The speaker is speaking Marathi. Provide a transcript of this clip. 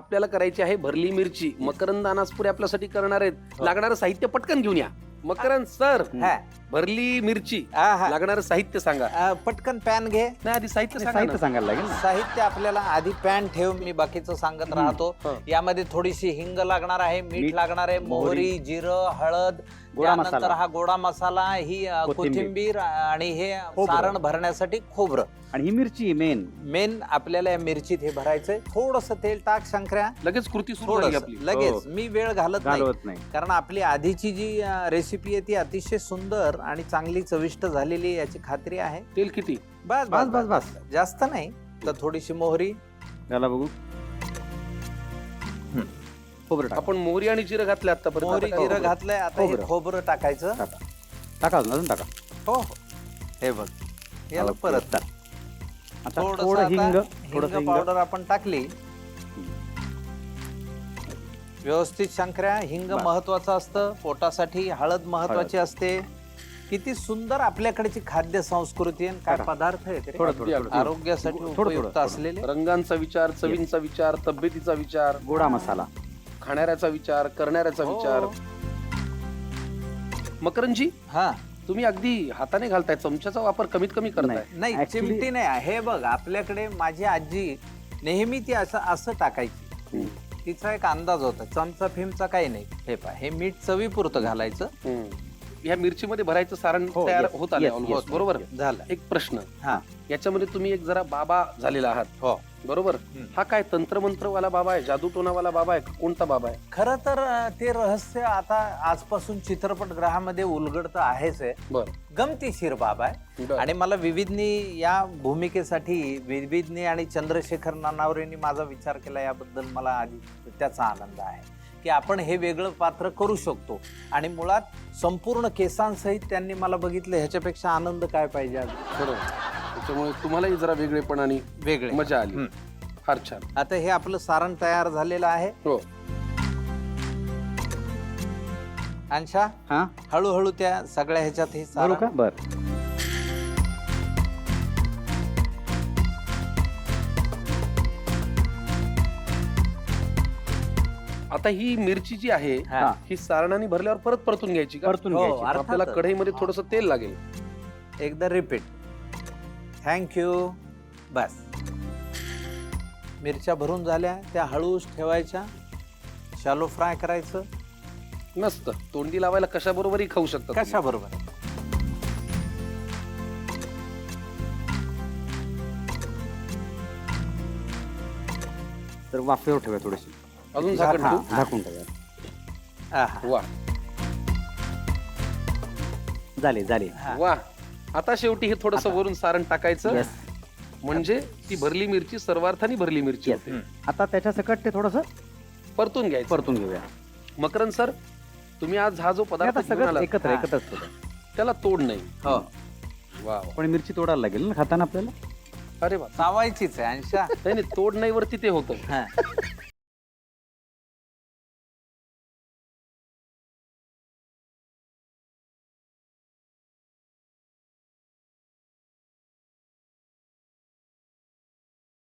आपल्याला करायची आहे भरली मिरची. मकरंद अनासपुरे आपल्यासाठी करणार आहेत. लागणारं साहित्य पटकन घेऊन या. मकरंद सर, हा. भरली मिरची आहा. लागणारं साहित्य सांगा. पटकन पॅन घे. नाही आधी साहित्य सांगा साहित्य ना. सांगायला लागेल ना. साहित्य आपल्याला आधी पॅन ठेव, मी बाकीचं सांगत राहतो. हं. यामध्ये थोडीशी हिंग लागणार आहे, मीठ लागणार आहे, मोहरी, जिरं, हळद, गोडा त्यानंतर मसाला. हा गोडा मसाला, ही कोथिंबीर आणि हे खोबरं. सारण भरण्यासाठी खोबरं. आणि ही मिरची मेन आपल्याला या मिरचीत हे भरायचंय. थोडस तेल टाक शंकर्या, लगेच कृती सुरू झाली थोडस आपली. लगेच. मी वेळ घालत नाही, घालवत नाही. कारण आपली आधीची जी रेसिपी आहे ती अतिशय सुंदर आणि चांगली चविष्ट झालेली आहे याची खात्री आहे. तेल किती? बस बस बस बस जास्त नाही. तर थोडीशी मोहरी, त्याला बघू. खोबरं टाका. आपण मोहरी आणि जिरं घातले आतापर्यंत. मोहरी आता काय जिरं खोबरं? घातलंय. आता हे खोबरं. खोबरं टाकायचं. टाका अजून टाका. हो हो, हे बघ, याला ओके. परत टाक. आता थोडंसं थोडं आता हिंग, हिंग थोडंसं हिंग. पावडर आपण टाकली. व्यवस्थित शंकर्या, हिंग बरं. महत्वाचं असतं पोटासाठी, हळद महत्वाची असते. किती सुंदर आपल्याकडची खाद्य संस्कृती आणि काय टाका. पदार्थ आहेत रे. थोडं अगदी, थोडं अगदी. आरोग्यासाठी थोडं, उपयुक्त थोडं. असलेले. रंगांचा विचार, चवींचा विचार, तब्येतीचा विचार, गोडा मसाला. खाणाऱ्याचा विचार, करणाऱ्याचा हो. विचार. मकरंदजी, हा, तुम्ही अगदी हाताने घालताय, चमच्याचा वापर कमीत कमी करताय. नाही Actually- चिमटी नाही. हे बघ, आपल्याकडे माझी आजी नेहमी ती असं टाकायची. तिचा एक अंदाज होता. चमचा फिमचा काही नाही. हे पहा, हे मीठ चवीपुरतं घालायचं. ह्या मिरचीमध्ये भरायचं सारण हो, तयार yes, होत आलं yes, ऑलमोस्ट, yes, बरोबर? yes. झालं. एक प्रश्न, हा, याच्यामध्ये तुम्ही एक जरा बाबा झालेला आहात, हो. बरोबर? हम्म. हा काय तंत्रमंत्रवाला बाबा आहे, जादूटोनावाला बाबा आहे, कोणता बाबा आहे? खरं तर ते रहस्य आता आजपासून चित्रपटगृहामध्ये उलगडतं आहेच आहे. बर गमतीशीर बाब आहे. बर. आणि मला विविधनी या भूमिकेसाठी विविधनी आणि चंद्रशेखर नानावरेंनी माझा विचार केला, याबद्दल मला आधी त्याचा आनंद आहे की आपण हे वेगळं पात्र करू शकतो. आणि मुळात संपूर्ण केसांसहित त्यांनी मला बघितलं, ह्याच्यापेक्षा आनंद काय पाहिजे अजून? बरोबर. त्याच्यामुळे तुम्हालाही जरा वेगळेपणाने वेगळे मजा आली. हम्म. फार छान. आता हे आपलं सारण तयार झालेलं आहे. हो, अंशा, हा हळूहळू त्या सगळ्या ह्याच्यात हे बरोबर सारण का? बर. आता ही मिरची जी आहे, हा. ही सारणाने भरल्यावर परत परतून घ्यायची का? परतून हो, घ्यायची. अर्थातच. आपल्याला कढईमध्ये थोडस तेल लागेल. एकदा रिपीट. थँक्यू. बस, मिरच्या भरून झाल्या, त्या हळूच ठेवायच्या. शालो फ्राय करायचं. नसतं तोंडी लावायला कशाबरोबरही खाऊ शकता. कशा बरोबर? तर वाफेवर ठेवा थोडीशी. अजून झाकण हा, ठेवू? झाकून ठेवा. आहा. वा झाले. हा. वा. आता शेवटी हे थोडस वरून सारण टाकायचं, Yes. म्हणजे ती भरली मिरची सर्वार्थाने भरली मिरची Yes. होते. आता त्याच्या सकट ते थोडस परतून घ्यायचं. परतून घेऊया. मकरंद सर, तुम्ही आज हा जो हे पदार्थ आता घेऊन सगळं आलात, एकत्र हा. एकत्रच होतं. त्याला तोड नाही. हो, वा वा. पण मिरची तोडायला लागेल ना खाताना आपल्याला. अरे वा. चावायचीच आहे अंशा. नाही नाही, तोड नाही वरती ते होतं. हा.